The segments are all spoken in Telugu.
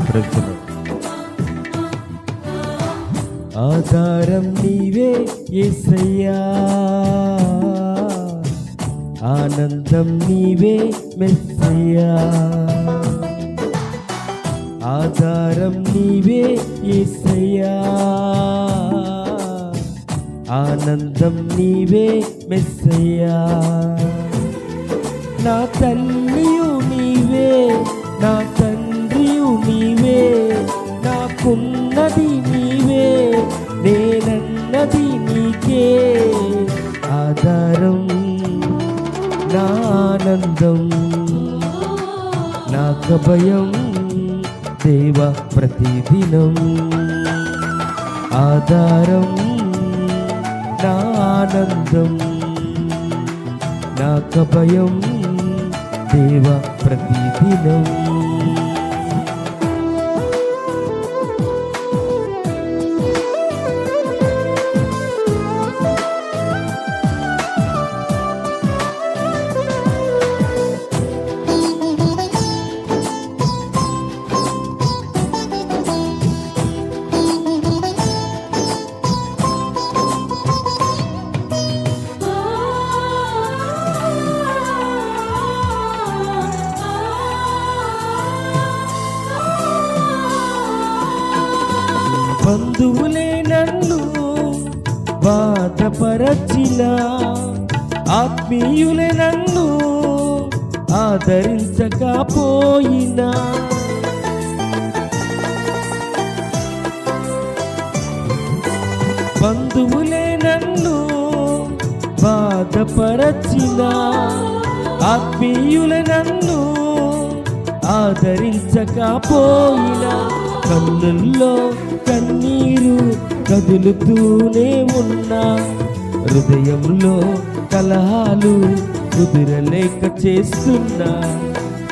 ప్రజలు ఆధారం నీవే యేసయ్యా, ఆనందం నీవే మెస్సయ్యా, ఆధారం నీవే యేసయ్యా, ఆనందం నీవే మెస్సయ్యా. నా తల్లియు నీవే, నా తండ్రియు నీవే, నాకున్నది నీవే, నేనన్నది నీకే. ఆధారం నా ఆనందం, నాకు భయం దేవా ప్రతిదినం. ఆధారం నా ఆనందం, నాకు భయం దేవా ప్రతిదినం. బంధువులే నన్ను బాధపరచిన, ఆత్మీయులే నన్ను ఆదరించకపోయినా, బంధువులే నన్ను బాధపరచిన, ఆత్మీయులే నన్ను ఆదరించకపోయినా, కన్నుల్లో కన్నీరు కదులుతూనే ఉన్నా, హృదయంలో కలహాలు కుదిరలేక చేస్తున్నా,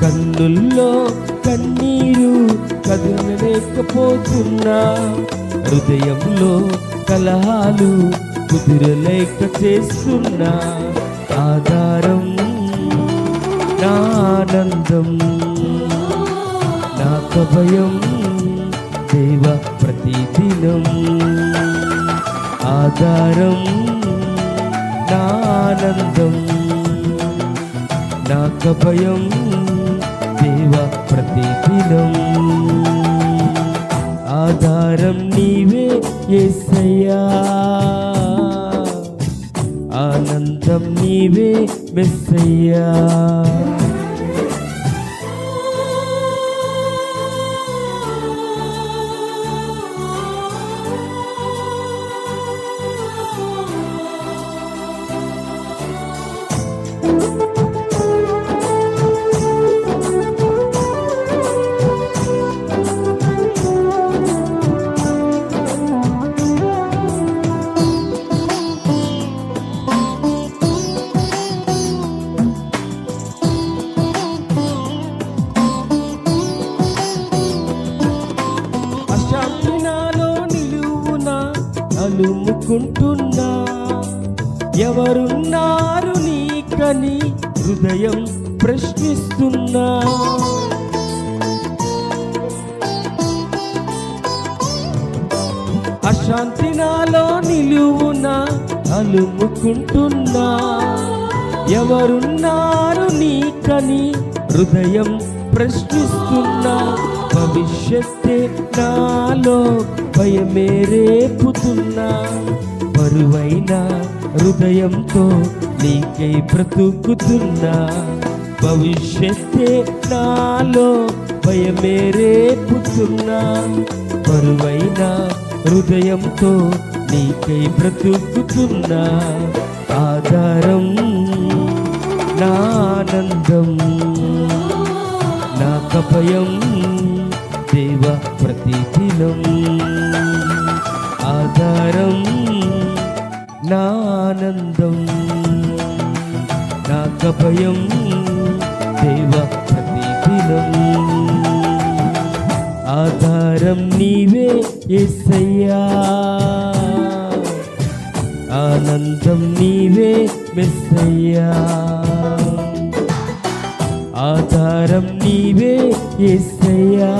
కన్నుల్లో కన్నీరు కదలలేకపోతున్నా, హృదయంలో కలహాలు కుదిరలేక చేస్తున్నా. ఆధారం నా ఆనందం, నాకు భయం దేవా ప్రతిదినం. ఆధారం నా ఆనందం, నాకు భయం దేవా ప్రతిదినం. ఆధారం నీవే యేసయ్యా, ఆనందం నీవే మెస్సయ్యా. అలుముకుంటున్నా, ఎవరున్నారు నీకని హృదయం ప్రశ్నిస్తున్నా, అశాంతి నాలో నిలువునా అలుముకుంటున్నా, ఎవరున్నారు నీకని హృదయం ప్రశ్నిస్తున్నా, భవిష్యత్తే నాలో భయమే రేపుతున్నా, బరువైన హృదయంతో నీకై బ్రతుకుతున్నా, భవిష్యత్తే నాలో భయమే రేపుతున్నా, బరువైన హృదయంతో నీకై బ్రతుకుతున్నా. ఆధారం నా ఆనందం, నాకు భయం దేవా ప్రతిదినం. ఆధారం నా ఆనందం, నాకు భయం దేవా ప్రతిదినం. ఆధారం నీవే యేసయ్యా, ఆనందం నీవే మెస్సయ్యా. ఆధారం నీవే యేసయ్యా,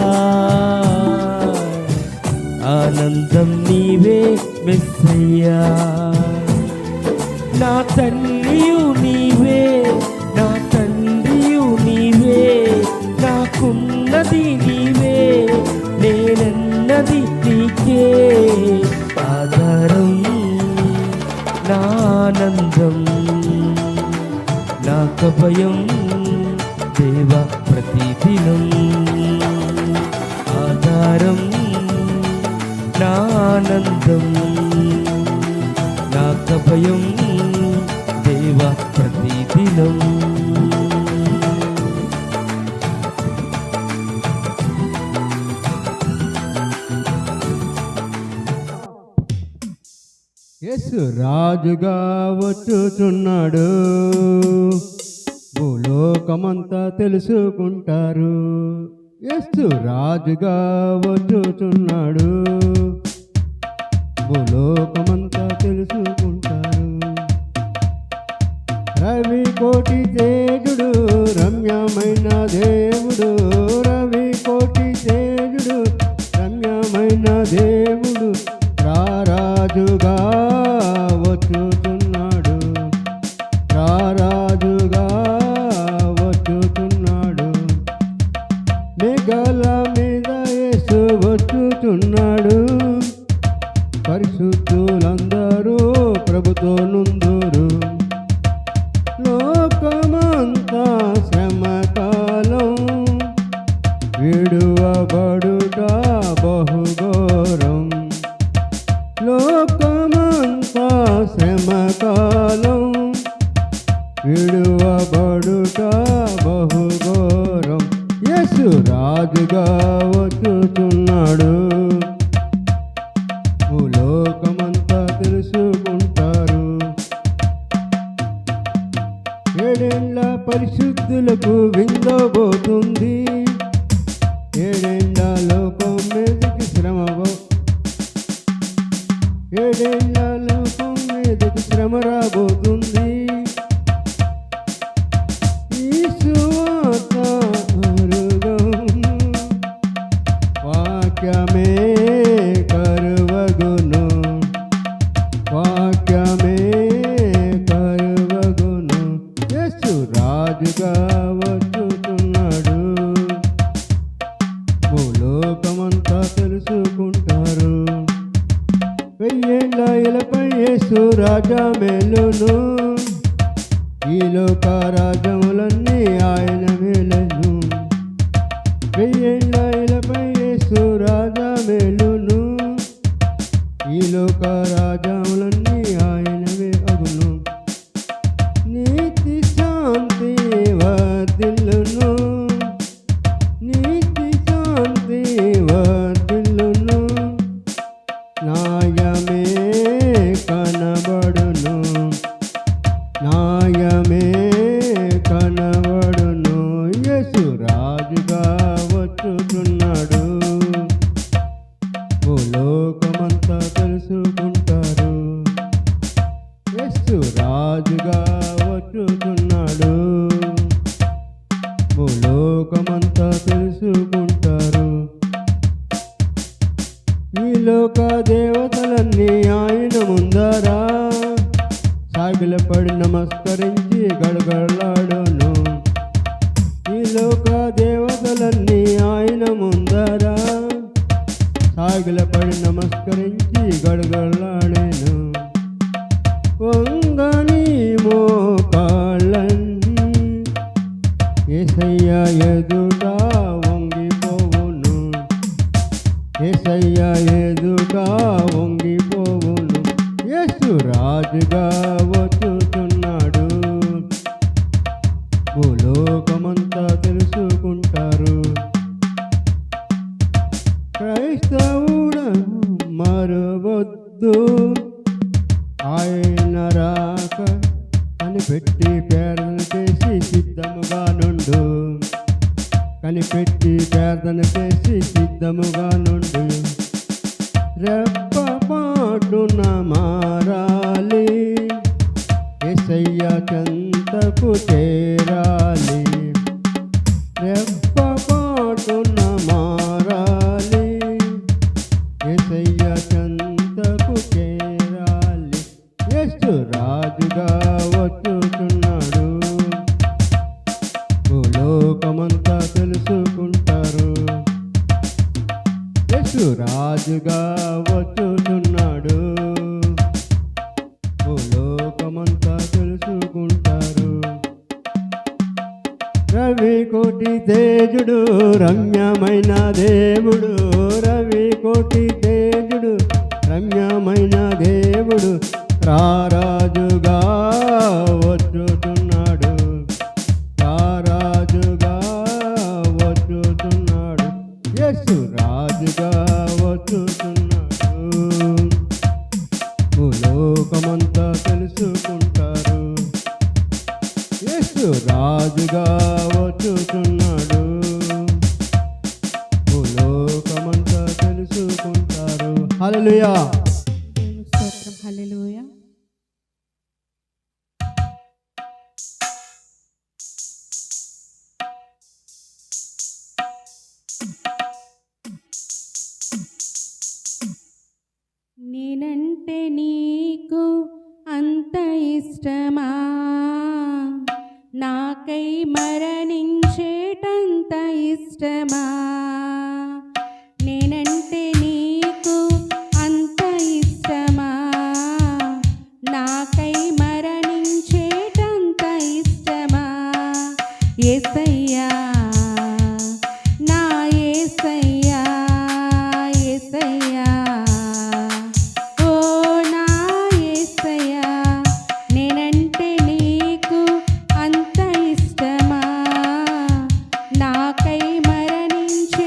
ఆనందం నీవే మెస్సయ్యా. నా తల్లియు నీవే, నా తండ్రియు నీవే, నాకున్నది నీవే, నేనన్నది నీకే ఆధారం. నా ఆనందం, నాకు భయం దేవా ప్రతిదినం ఆధారం. నా ఆనందం, నాకు భయం దేవా ప్రతిదినం. యేసు రాజుగా వచ్చుచున్నాడు, భూలోకమంతా తెలుసుకుంటారు. యేసు రాజుగా వచ్చుచున్నాడు, భూలోకమంతా తెలుసుకుంటారు. రవి కోటి తేజుడు, రమ్యమైన దేవుడు, రవి కోటి తేజుడు, రమ్యమైన దేవుడు రారాజుగా వచ్చుతున్నాడు, రారాజుగా వచ్చుతున్నాడు. మేఘాల మీద యేసు వచ్చుతున్నాడు, పరిశుద్ధులందరూ ప్రభుతో నుందురు. లోకమంతా శ్రమకాలం, విడువబడుట బహుఘోరం. లోకమంతా శ్రమకాలం, విడువబడుట బహుఘోరం. యేసు రాజుగా వచ్చుతున్నాడు, భూలోకమంతా తెలుసుకుంటారు. ఏడేండ్ల పరిశుద్ధులకు విందబోతుంది, ఏడేండ్ల లోకం మీదకి ఏడేండ్ల లోకం మీదకి శ్రమ రాబోతుంది. ఈ సువార్త వాక్యమే కరువగును, వాక్యమే కరువగును. యేసు రాజుగా వచ్చుతున్నాడు, భూలోకమంతా తెలుసుకుంటారు. వెయ్యేళ్ళ ఇలపై యేసు రాజా మేలును, ఈ లోక రాజ్యములన్నీ ఆయన మేలను. వెయ్యేళ్ళ ఇలపై యేసు రాజా మేలును, ఈ లోక రాజ్యములన్నీ ఆయనవే అగును. నీతి శాంతి వర్ధిల్లును, నీతి శాంతి వర్ధిల్లును. న్యాయమే కనబడును, న్యాయమే కనబడును. యేసు రాజుగా వచ్చుతున్నాడు, భూలోకమంతా తెలుసుకుంటారు. యేసు రాజుగా వచ్చుతున్నాడు, భూలోకమంతా తెలుసుకుంటారు. ఈ లోక దేవతలన్నీ ఆయన ముందరా సాగిలపడి నమస్కరించి గడగడలాడును. ఈ లోక దేవతలన్నీ ఆయన ముందరా సాగిలపడి నమస్కరించి గడగడలాడేను. వంగని మోకాళ్ళన్నీ యేసయ్య ఎదుట వంగిపోవును, యేసయ్య ఎదుట వంగిపోవును. యేసు రాజుగా వచ్చుతున్నాడు, భూలోకమంతా తెలుసుకుంటారు. క్రైస్తవుడ మరవద్దు, ఆయన రాక కనిపెట్టి ప్రార్థన చేసి సిద్ధముగా నుండు, కనిపెట్టి ప్రార్థన చేసి సిద్ధముగా నుండు. రెప్పపాటున మారాలి, యేసయ్య చెంతకు చేరాలి. రెప్పపాటున మారాలి, యేసయ్య రాజుగా వచ్చుతున్నాడు. లోకమంతా తెలుసుకుంటారు. రవి కోటి తేజుడు రమ్యమైన దేవుడు, రవి కోటి తేజుడు రమ్యమైన దేవుడు రారాజుగా వచ్చుతున్నాడు. రారాజుగా వచ్చుతున్నాడు. యేసు రాజుగా వచ్చుతున్నాడు. లోకమంతా తెలుసుకుంటారు. యేసు రాజుగా వచ్చుతున్నాడు. లోకమంతా తెలుసుకుంటారు. హల్లెలూయా. దేవుని స్తోత్రం. హల్లెలూయా. నేనంటే నీకు అంత ఇష్టమా, నాకై మరణించేటంత ఇష్టమా. నేనంటే నీకు అంత ఇష్టమా, నాకై మరణించేటంత ఇష్టమా. యేసయ్యా నా యేసయ్యా, యేసయ్యా ఓ నా యేసయ్యా. నేనంటే నీకు అంత ఇష్టమా, నాకై మరణించేటంత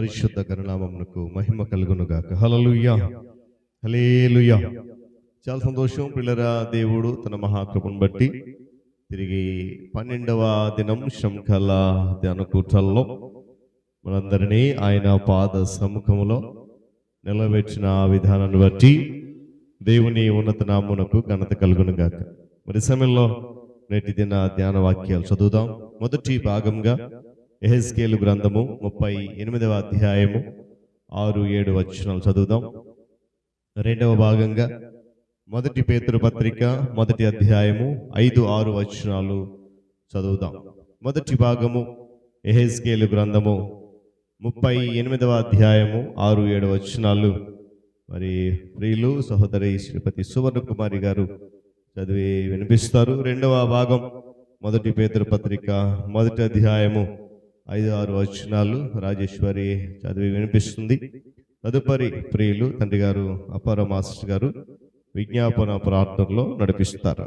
పరిశుద్ధ గణనామమునకు మహిమ కలుగునుగాక. హల్లెలూయా, హల్లెలూయా. చాలా సంతోషం పిల్లరా. దేవుడు తన మహాకృపను బట్టి తిరిగి 12వ దినం శంఖల ధ్యాన కూటల్లో మనందరినీ ఆయన పాద సముఖములో నిలబెట్టిన విధానాన్ని బట్టి దేవుని ఉన్నత నామమునకు ఘనత కలుగునుగాక. మరి సమయంలో నేటి దిన ధ్యాన వాక్యాలు చదువుదాం. మొదటి భాగంగా యెహెజ్కేలు గ్రంథము 38వ అధ్యాయము 6-7 వచనాలు చదువుదాం. రెండవ భాగంగా మొదటి పేతురు పత్రిక 1వ అధ్యాయము 5-6 వచనాలు చదువుదాం. మొదటి భాగము యెహెజ్కేలు గ్రంథము 38వ అధ్యాయము 6-7 వచనాలు మరి ప్రియులు సహోదరి శ్రీపతి సువర్ణ కుమారి గారు చదివి వినిపిస్తారు. రెండవ భాగం మొదటి పేతురు పత్రిక 1వ అధ్యాయము 5-6 వచనాలు రాజేశ్వరి చదివి వినిపిస్తుంది. తదుపరి ప్రియులు తండ్రి గారు అపర మాస్టర్ గారు విజ్ఞాపన ప్రార్థనలో నడిపిస్తారు.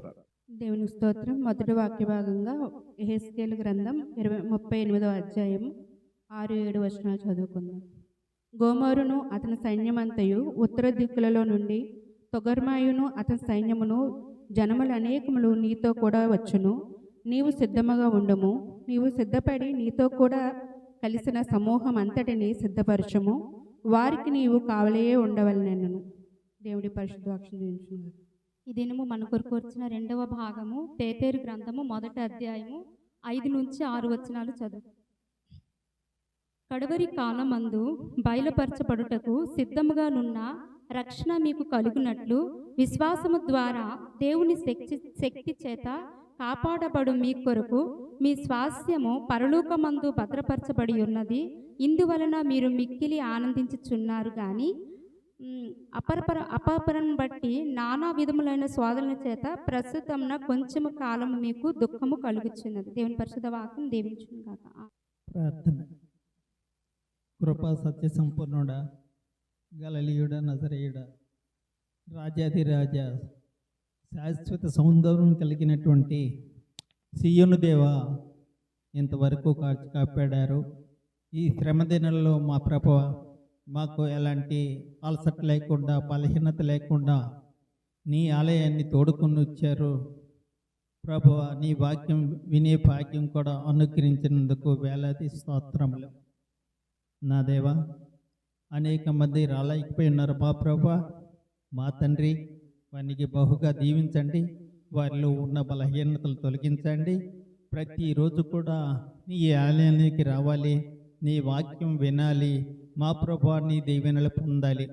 దేవుని స్తోత్రం. మొదటి వాక్య భాగంగా యెహెజ్కేలు గ్రంథం 38వ అధ్యాయం 6-7 వచనాలు చదువుకుందాం. గోమోరును అతని సైన్యమంతయు ఉత్తర దిక్కులలో నుండి తొగర్మాయును అతని సైన్యమును జనములు అనేకములు నీతో కూడా వచ్చును. నీవు సిద్ధముగా ఉండుము. నీవు సిద్ధపడి నీతో కూడా కలిసిన సమూహం అంతటిని సిద్ధపరచము. వారికి నీవు కావలయే ఉండవలెనను. దేవుడి పరిశుద్ధ వాక్యం దీవించును. ఈ దినము మన కొరకు వచ్చిన రెండవ భాగము పేతురు గ్రంథము 1వ అధ్యాయము 5-6 వచనాలు చదువు. కడవరి కాలమందు బయలుపరచబడుటకు సిద్ధముగా నున్న రక్షణ మీకు కలుగునట్లు విశ్వాసము ద్వారా దేవుని శక్తి చేత కాపాడబడు మీ కొరకు మీ స్వాస్యము పరలోకమందు భద్రపరచబడి ఉన్నది. ఇందువలన మీరు మిక్కిలి ఆనందించుచున్నారు. కానీ అపరను బట్టి నానా విధములైన శోధనల చేత ప్రస్తుతమున కొంచెము కాలము మీకు దుఃఖము కలుగుచున్నది. దేవుని పరిశుద్ధ వాక్యం దీవించును గాక. ప్రార్థన. కృపా సత్య సంపూర్ణుడా, గలలీయుడ, నజరేయుడ, రాజాధిరాజ, శాశ్వత సౌందర్యం కలిగినటువంటి సియోను దేవా, ఇంతవరకు కాపాడారు. ఈ శ్రమ దినాల్లో మా ప్రభువ మాకు ఎలాంటి అలసట లేకుండా, బలహీనత లేకుండా నీ ఆలయాన్ని తోడుకొని వచ్చారు. ప్రభువ, నీ వాక్యం వినే భాగ్యం కూడా అనుగ్రహించినందుకు వేలాది స్తోత్రములు. నా దేవా, అనేక మంది రాలేకపోయి ఉన్నారు మా ప్రభువా. మా తండ్రి, వారికి బహుగా దీవించండి. వారిలో ఉన్న బలహీనతలు తొలగించండి. ప్రతిరోజు కూడా నీ ఆలయానికి రావాలి, నీ వాక్యం వినాలి. మా ప్రభువా, నీ దీవెనలు పొందాలి.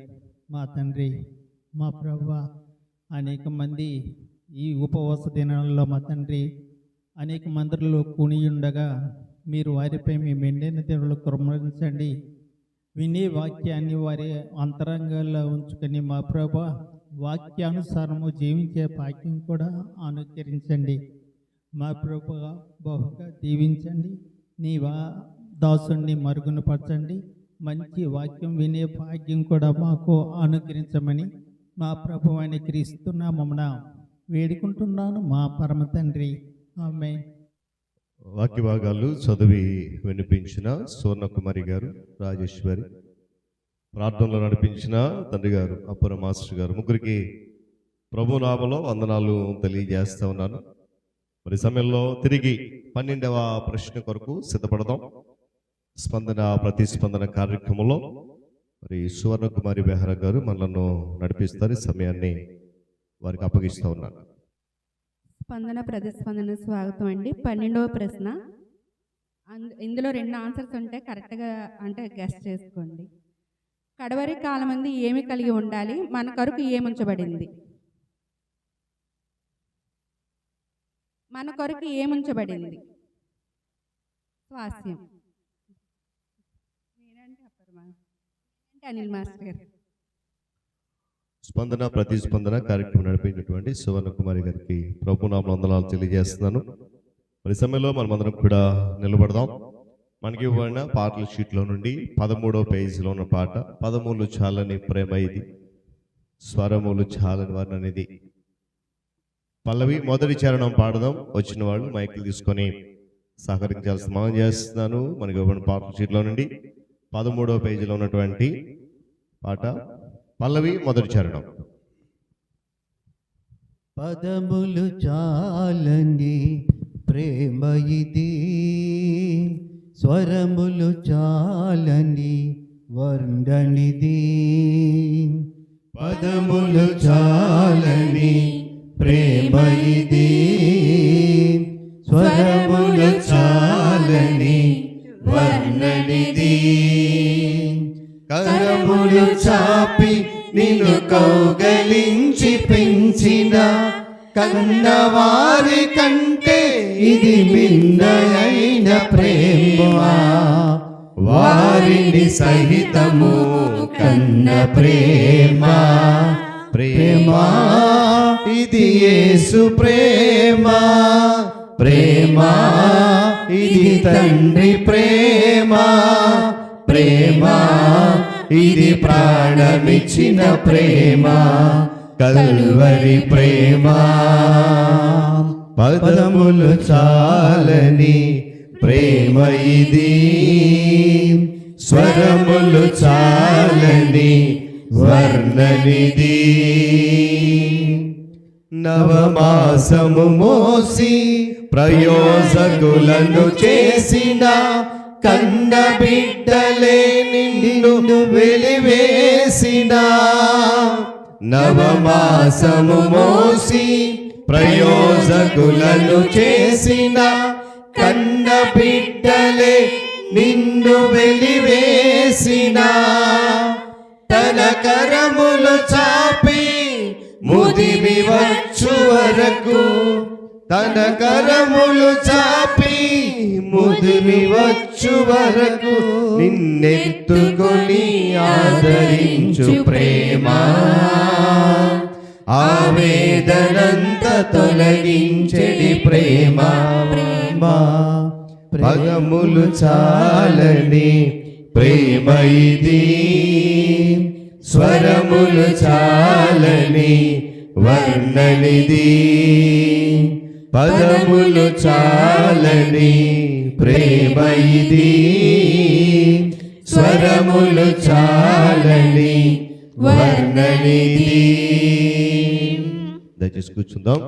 మా తండ్రి, మా ప్రభువా, అనేక మంది ఈ ఉపవాస దినాల్లో మా తండ్రి అనేక మందిలో కూని ఉండగా మీరు వారిపై మీ మెండైన దేవుళ్ళు కుమ్మరించండి. వినే వాక్యాన్ని వారి అంతరంగాల్లో ఉంచుకొని మా ప్రభువా, వాక్యానుసారము జీవించే భాగ్యం కూడా అనుకరించండి. మా ప్రభువా, బహుగా దీవించండి. నీ దాసుని మరుగున పరచండి. మంచి వాక్యం వినే భాగ్యం కూడా మాకు అనుగ్రహించమని మా ప్రభువైన క్రీస్తు నామమున వేడుకుంటున్నాను మా పరమ తండ్రి. ఆమేన్. వాక్య భాగాలు చదివి వినిపించిన సువర్ణకుమారి గారు, రాజేశ్వరి, ప్రార్థనలో నడిపించిన తండ్రి గారు అపర మాస్టర్ గారు, ముగ్గురికి ప్రభు నామములో వందనాలు తెలియజేస్తా ఉన్నాను. మరి సమయంలో తిరిగి 12వ ప్రశ్న కొరకు సిద్ధపడదాం. స్పందన ప్రతిస్పందన కార్యక్రమంలో మరి సువర్ణకుమారి బెహ్రా గారు మనలను నడిపిస్తారు. ఈ సమయాన్ని వారికి అప్పగిస్తూ ఉన్నాను. స్పందన ప్రతిస్పందన స్వాగతం అండి. 12వ ప్రశ్న. ఇందులో 2 ఆన్సర్స్ ఉంటాయి, కరెక్ట్గా అంటే గెస్ చేసుకోండి. కడవరి కాలమందు ఏమి కలిగి ఉండాలి? మన కొరకు ఏముంచబడింది? మన కొరకు ఏముంచబడింది? స్వాస్యం. అనిల్ మాస్టర్ గారు. స్పందన ప్రతిస్పందన కార్యక్రమం నడిపించినటువంటి సువర్ణకుమారి గారికి ప్రభునామములో వందనాలు తెలియజేస్తున్నాను. మరి సమయంలో మనమందరం కూడా నిలబడదాం. మనకి ఇవ్వబడిన పాటల షీట్లో నుండి 13వ పేజీలో ఉన్న పాట 13 చాలని ప్రేమ ఇది, స్వరములు చాలని వర్ణన ఇది. పల్లవి మొదటి చరణం పాడదాం. వచ్చిన వాళ్ళు మైకులు తీసుకొని సహకరించాల్సిన మనం చేస్తున్నాను. మనకి ఇవ్వబడిన పాటల షీట్లో నుండి 13వ పేజీలో ఉన్నటువంటి పాట, పల్లవి మొదటి చరణం. పదములు చాలని ప్రేమ ఇది, స్వరములు చాలని వర్ణనిది. పదములు చాలని ప్రేమ ఇది, స్వరములు చాలని వర్ణనిది. కరములు చాపి నిన్ను కౌగలించి పెంచిన కన్నవారి కంటే ఇది మిన్నయైన ప్రేమ. వారిని సహితము కన్న ప్రేమ. ప్రేమ ఇది యేసు ప్రేమ. ప్రేమ ఇది తండ్రి ప్రేమ. ప్రేమ ఇది ప్రాణమిచ్చిన ప్రేమ, కల్వరి ప్రేమ. పదములు చాలని ప్రేమ ఇది, స్వరములు చాలని వర్ణనిది. నవమాసము మోసి ప్రయోజకులను చేసిన కన్న బిడ్డలే నిన్ను వెలివేసిన. నవమాసము మోసి ప్రయోజకులను చేసిన కన్న బిడ్డలే నిన్ను వెలివేసిన. తన కరములు చాపి ముదిమి వచ్చు వరకు, తన కరములు చాపి ముదిమి వచ్చు వరకు నిన్నెత్తుకొని ఆదరించు ప్రేమ. ఆవేదనంత తొలగించెడి ప్రేమ. పదములు చాలని ప్రేమ ఇది, స్వరములు చాలని వర్ణనిది. పదములు చాలని ప్రేమ ఇది, స్వరములు చాలని వర్ణనిది. దయచేసి కూర్చుందాం.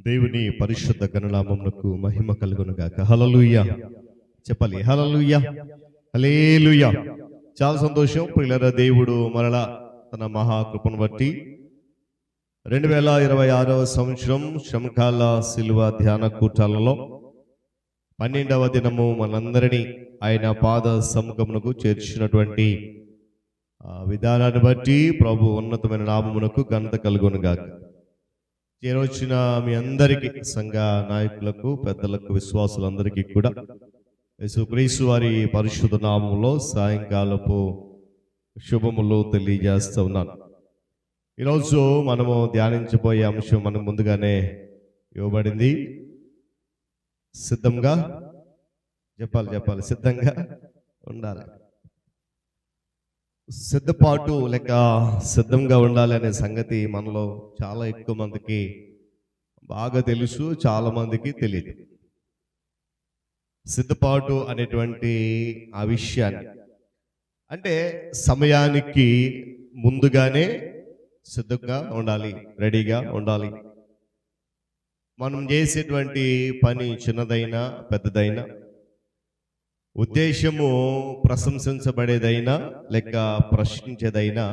దేవుని పరిశుద్ధ గణనామమునకు మహిమ కలుగును గాక. హల్లెలూయా చెప్పాలి. హల్లెలూయా, హల్లెలూయా. చాలా సంతోషం ప్రియులారా. దేవుడు మరలా తన మహాకృపను బట్టి 2026వ సంవత్సరం శ్రమకాల శిలువ ధ్యాన కూటాలలో 12వ దినము మనందరినీ ఆయన పాద సముఖమునకు చేర్చినటువంటి విధానాన్ని బట్టి ప్రభు ఉన్నతమైన నామమునకు ఘనత కలుగును గాక. చేరొచ్చిన మీ అందరికీ, సంఘ నాయకులకు, పెద్దలకు, విశ్వాసులందరికీ కూడా యేసుక్రీస్తు వారి పరిశుద్ధ నామములో సాయంకాలపు శుభములు తెలియజేస్తూ ఉన్నాను. ఈరోజు మనము ధ్యానించబోయే అంశం మనం ముందుగానే ఇవ్వబడింది. సిద్ధంగా చెప్పాలి సిద్ధంగా ఉండాలి. సిద్ధపాటు లేక సిద్ధంగా ఉండాలి అనే సంగతి మనలో చాలా ఎక్కువ మందికి బాగా తెలుసు, చాలా మందికి తెలియదు. సిద్ధపాటు అనేటువంటి ఆ విషయాన్ని అంటే సమయానికి ముందుగానే సిద్ధంగా ఉండాలి, రెడీగా ఉండాలి. మనం చేసేటువంటి పని చిన్నదైనా పెద్దదైనా, ఉద్దేశము ప్రశంసించబడేదైనా లేక ప్రశ్నించేదైనా,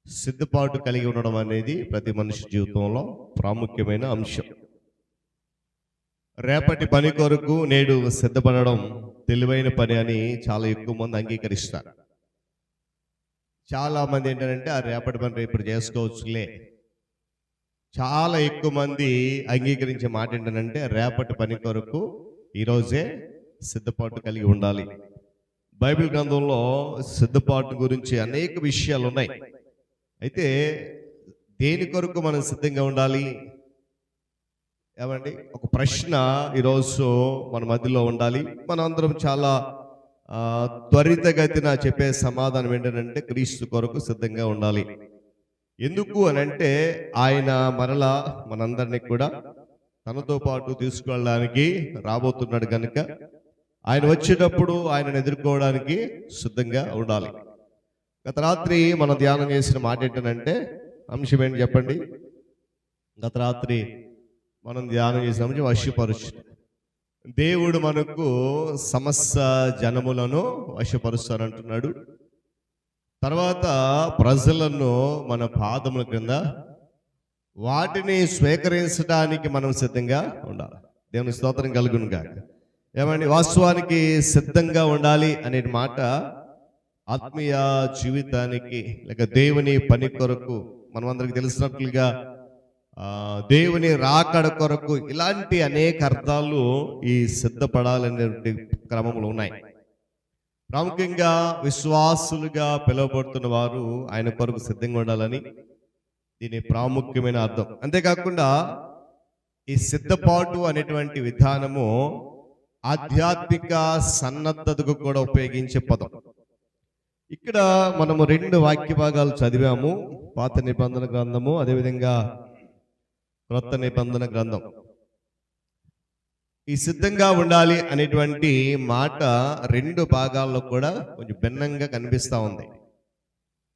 సిద్ధపాటు కలిగి ఉండడం అనేది ప్రతి మనిషి జీవితంలో ప్రాముఖ్యమైన అంశం. రేపటి పని కొరకు నేడు సిద్ధపడడం తెలివైన పని అని చాలా ఎక్కువ మంది అంగీకరిస్తారు. చాలా మంది ఏంటంటే ఆ రేపటి పని రేపు చేసుకోవచ్చులే. చాలా ఎక్కువ మంది అంగీకరించే మాట ఏంటంటే రేపటి పని కొరకు ఈరోజే సిద్ధపాటు కలిగి ఉండాలి. బైబిల్ గ్రంథంలో సిద్ధపాటు గురించి అనేక విషయాలు ఉన్నాయి. అయితే దేని కొరకు మనం సిద్ధంగా ఉండాలి, ఏమండి ఒక ప్రశ్న ఈరోజు మన మధ్యలో ఉండాలి. మనందరం చాలా త్వరితగతిన చెప్పే సమాధానం ఏంటంటే క్రీస్తు కొరకు సిద్ధంగా ఉండాలి. ఎందుకు అని అంటే ఆయన మరలా మనందరినీ కూడా తనతో పాటు తీసుకెళ్ళడానికి రాబోతున్నాడు కనుక ఆయన వచ్చేటప్పుడు ఆయనను ఎదుర్కోవడానికి సిద్ధంగా ఉండాలి. గత రాత్రి మనం ధ్యానం చేసిన మాట ఏంటంటే అంశం ఏంటి చెప్పండి? గత రాత్రి మనం ధ్యానం చేసిన అంశం వశపరుచు. దేవుడు మనకు సమస్త జనములను వశపరుస్తానంటున్నాడు. తర్వాత ప్రజలను మన పాదముల క్రింద వాటిని స్వీకరించడానికి మనం సిద్ధంగా ఉండాలి. దేవుని స్తోత్రం కలుగును గాక. ఏమండి, వాస్తవానికి సిద్ధంగా ఉండాలి అనే మాట ఆత్మీయ జీవితానికి లేక దేవుని పని కొరకు మనమందరికి తెలిసినట్లుగా దేవుని రాకడ కొరకు ఇలాంటి అనేక అర్థాలు ఈ సిద్ధపడాలనే క్రమంలో ఉన్నాయి. ప్రాముఖ్యంగా విశ్వాసులుగా పిలువబడుతున్న వారు ఆయన కొరకు సిద్ధంగా ఉండాలని దీని ప్రాముఖ్యమైన అర్థం. అంతేకాకుండా ఈ సిద్ధపాటు అనేటువంటి విధానము ఆధ్యాత్మిక సన్నద్ధతకు కూడా ఉపయోగించే పదం. ఇక్కడ మనము 2 వాక్య భాగాలు చదివాము, పాత నిబంధన గ్రంథము, అదేవిధంగా క్రొత్త నిబంధన గ్రంథం. ఈ సిద్ధంగా ఉండాలి అనేటువంటి మాట 2 భాగాల్లో కూడా కొంచెం భిన్నంగా కనిపిస్తూ ఉంది.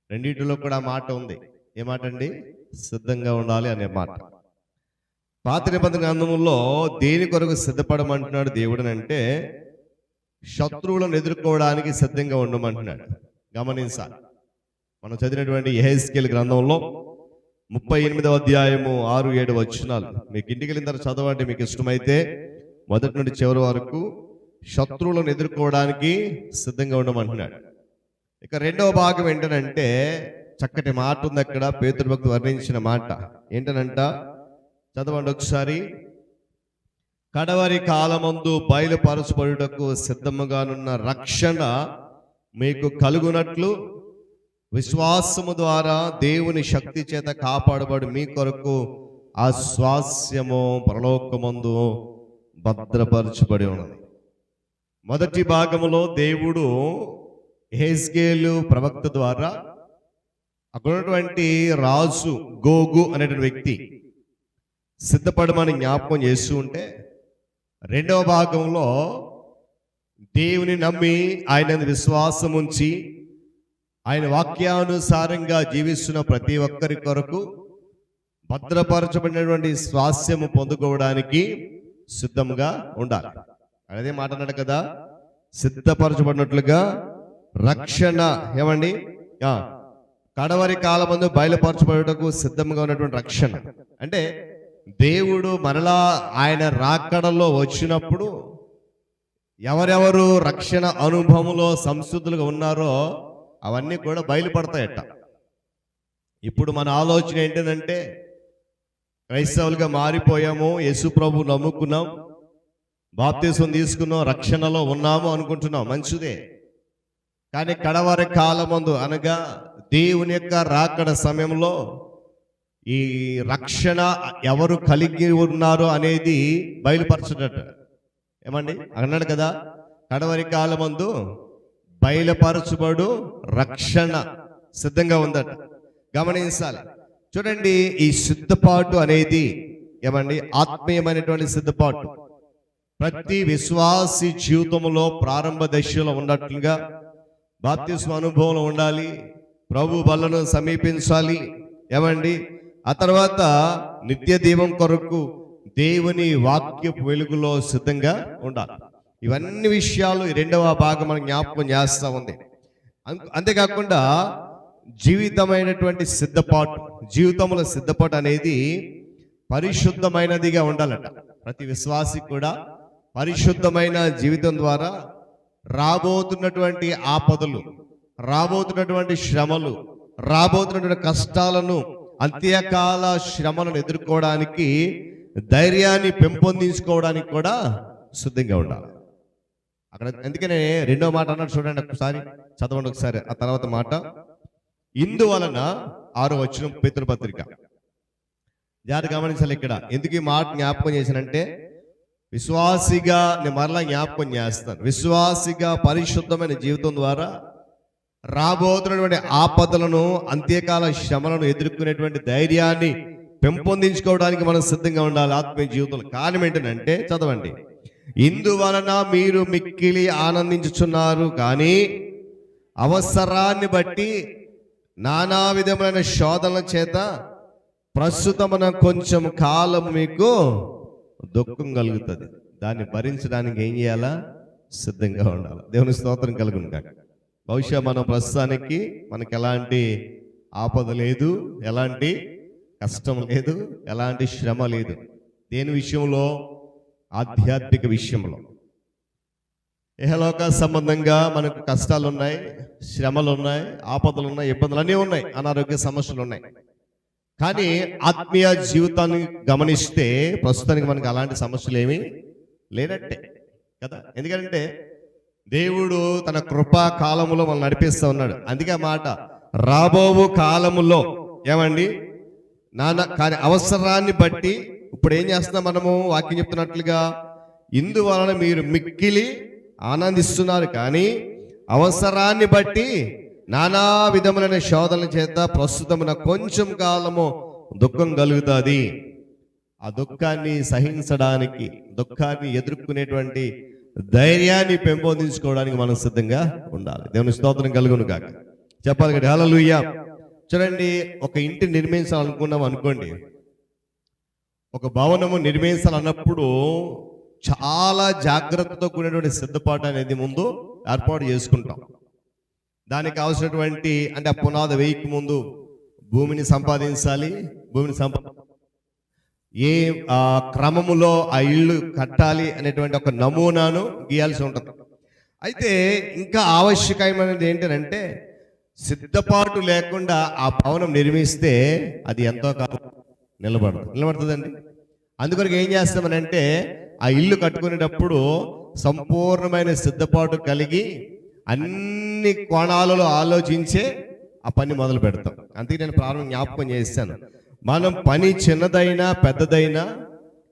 రెండిటిలో కూడా మాట ఉంది. ఏ మాట అండి? సిద్ధంగా ఉండాలి అనే మాట. పాత నిబంధన గ్రంథంలో దేని కొరకు సిద్ధపడమంటున్నాడు దేవుడు అంటే శత్రువులను ఎదుర్కోవడానికి సిద్ధంగా ఉండమంటున్నాడు. గమనించాలి. మనం చదివినటువంటి యెహెజ్కేలు గ్రంథంలో 38వ అధ్యాయము 6-7 వచనాలు మీకు ఇంటికి వెళ్ళిన తర్వాత చదవండి మీకు ఇష్టమైతే. మొదటి నుండి చివరి వరకు శత్రువులను ఎదుర్కోవడానికి సిద్ధంగా ఉండమంటున్నాడు. ఇక 2వ భాగం ఏంటనంటే చక్కటి మాట ఉంది అక్కడ, పేతురు భక్తుడు వర్ణించిన మాట ఏంటనంట, చదవండి ఒకసారి. కడవరి కాలమందు బయలుపరచబడుటకు సిద్ధముగానున్న రక్షణ మీకు కలుగునట్లు విశ్వాసము ద్వారా దేవుని శక్తి చేత కాపాడబడు మీ కొరకు ఆ స్వాస్యము పరలోకమందు భద్రపరచబడి ఉన్నది. మొదటి భాగములో దేవుడు యెహెజ్కేలు ప్రవక్త ద్వారా అక్కడ ఉన్నటువంటి రాజు గోగు అనేటువంటి వ్యక్తి సిద్ధపడమని జ్ఞాపకం చేస్తూ ఉంటే, 2వ భాగంలో దేవుని నమ్మి ఆయన విశ్వాసం ఉంచి ఆయన వాక్యానుసారంగా జీవిస్తున్న ప్రతి ఒక్కరి కొరకు భద్రపరచబడినటువంటి స్వాస్యము పొందుకోవడానికి సిద్ధంగా ఉండాలి. అదే మాట అన్నాడు కదా, సిద్ధపరచబడినట్లుగా రక్షణ. ఏమండి, కడవరి కాలమందు బయలుపరచబడుటకు సిద్ధంగా ఉన్నటువంటి రక్షణ అంటే దేవుడు మరలా ఆయన రాకడలో వచ్చినప్పుడు ఎవరెవరు రక్షణ అనుభవంలో సంసిద్ధులుగా ఉన్నారో అవన్నీ కూడా బయలుపడతాయట. ఇప్పుడు మన ఆలోచన ఏంటంటే క్రైస్తవులుగా మారిపోయాము, యేసు ప్రభు నమ్ముకున్నాం, బాప్తిసం తీసుకున్నాం, రక్షణలో ఉన్నాము అనుకుంటున్నాం, మంచిదే. కానీ కడవరి కాలమందు అనగా దేవుని యొక్క రాకడ సమయంలో ఈ రక్షణ ఎవరు కలిగి ఉన్నారో అనేది బయలుపరచడట. ఏమండి అన్నాడు కదా, కడవరి కాలమందు బయలుపరచబడు రక్షణ సిద్ధంగా ఉందట. గమనించాలి. చూడండి, ఈ సిద్ధపాటు అనేది ఏమండి ఆత్మీయమైనటువంటి సిద్ధపాటు. ప్రతి విశ్వాసి జీవితంలో ప్రారంభ దశలో ఉన్నట్లుగా బాప్తిస్మ అనుభవంలో ఉండాలి, ప్రభు బలను సమీపించాలి. ఏమండి ఆ తర్వాత నిత్య దీవం కొరకు దేవుని వాక్యపు వెలుగులో సిద్ధంగా ఉండాలి. ఇవన్నీ విషయాలు ఈ 2వ భాగం మనం జ్ఞాపకం చేస్తూ ఉంది. అంతేకాకుండా జీవితమైనటువంటి సిద్ధపాటు, జీవితంలో సిద్ధపాటు అనేది పరిశుద్ధమైనదిగా ఉండాలట. ప్రతి విశ్వాసి కూడా పరిశుద్ధమైన జీవితం ద్వారా రాబోతున్నటువంటి ఆపదలు, రాబోతున్నటువంటి శ్రమలు, రాబోతున్నటువంటి కష్టాలను, అంత్యకాల శ్రమలను ఎదుర్కోవడానికి ధైర్యాన్ని పెంపొందించుకోవడానికి కూడా సిద్ధంగా ఉండాలి. అక్కడ అందుకనే 2వ మాట అన్నాడు చూడండి, ఒకసారి చదవండి ఒకసారి. ఆ తర్వాత మాట, ఇందువలన 6వ వచనం పేతురు పత్రిక, జాగ్రత్త గమనించాలి ఇక్కడ. ఎందుకు ఈ మాట జ్ఞాపకం చేశానంటే, విశ్వాసిగా నేను మరలా జ్ఞాపకం చేస్తాను, విశ్వాసిగా పరిశుద్ధమైన జీవితం ద్వారా రాబోతున్నటువంటి ఆపదలను, అంత్యకాల శ్రమలను ఎదుర్కొనేటువంటి ధైర్యాన్ని పెంపొందించుకోవడానికి మనం సిద్ధంగా ఉండాలి ఆత్మీయ జీవితంలో. కారణం ఏంటంటే, చదవండి, ఇందువలన మీరు మిక్కిలి ఆనందించుచున్నారు, కానీ అవసరాన్ని బట్టి నానా విధములైన శోధనల చేత ప్రస్తుతమున కొంచెం కాలం మీకు దుఃఖం కలుగుతుంది. దాన్ని భరించడానికి ఏం చేయాలా? సిద్ధంగా ఉండాలి. దేవుని స్తోత్రం కలుగును కాక. బహుశా మనం ప్రస్తుతానికి మనకి ఎలాంటి ఆపద లేదు, ఎలాంటి కష్టం లేదు, ఎలాంటి శ్రమ లేదు. దేని విషయంలో? ఆధ్యాత్మిక విషయంలో. ఇహలోక సంబంధంగా మనకు కష్టాలు ఉన్నాయి, శ్రమలు ఉన్నాయి, ఆపదలు ఉన్నాయి, ఇబ్బందులు అన్నీ ఉన్నాయి, అనారోగ్య సమస్యలు ఉన్నాయి. కానీ ఆత్మీయ జీవితాన్ని గమనిస్తే ప్రస్తుతానికి మనకు అలాంటి సమస్యలు ఏమీ లేనట్టే కదా. ఎందుకంటే దేవుడు తన కృపా కాలములో మనం నడిపిస్తూ ఉన్నాడు. అందుకే ఆ మాట, రాబోవు కాలములో ఏమండి కానీ అవసరాన్ని బట్టి ఇప్పుడు ఏం చేస్తున్నాం మనము? వాక్యం చెప్తున్నట్లుగా, ఇందువలన మీరు మిక్కిలి ఆనందిస్తున్నారు, కానీ అవసరాన్ని బట్టి నానా విధములైన శోధనల చేత ప్రస్తుతమున కొంచెం కాలము దుఃఖం కలుగుతుంది. ఆ దుఃఖాన్ని సహించడానికి, దుఃఖాన్ని ఎదుర్కొనేటువంటి ధైర్యాన్ని పెంపొందించుకోవడానికి మనం సిద్ధంగా ఉండాలి. దేవుని స్తోత్రం కలుగును కాక. చెప్పాలి కదా, హల్లెలూయా. చూడండి, ఒక ఇంటిని నిర్మించాలనుకున్నాం అనుకోండి, ఒక భవనము నిర్మించాలన్నప్పుడు చాలా జాగ్రత్తతో కూడినటువంటి సిద్ధపాటు అనేది ముందు ఏర్పాటు చేసుకుంటాం. దానికి కావాల్సినటువంటి అంటే ఆ పునాది వేయక ముందు భూమిని సంపాదించాలి. ఏ క్రమములో ఆ ఇల్లు కట్టాలి అనేటువంటి ఒక నమూనాను గీయాల్సి ఉంటుంది. అయితే ఇంకా ఆవశ్యకమైనది ఏంటంటే, సిద్ధపాటు లేకుండా ఆ భవనం నిర్మిస్తే అది ఎంతో కాలం నిలబడుతుందండి. అందుకొరకు ఏం చేస్తామనంటే, ఆ ఇల్లు కట్టుకునేటప్పుడు సంపూర్ణమైన సిద్ధపాటు కలిగి అన్ని కోణాలలో ఆలోచించే ఆ పని మొదలు పెడతాం. అందుకే నేను ప్రారంభం జ్ఞాపకం చేస్తాను, మనం పని చిన్నదైనా పెద్దదైనా,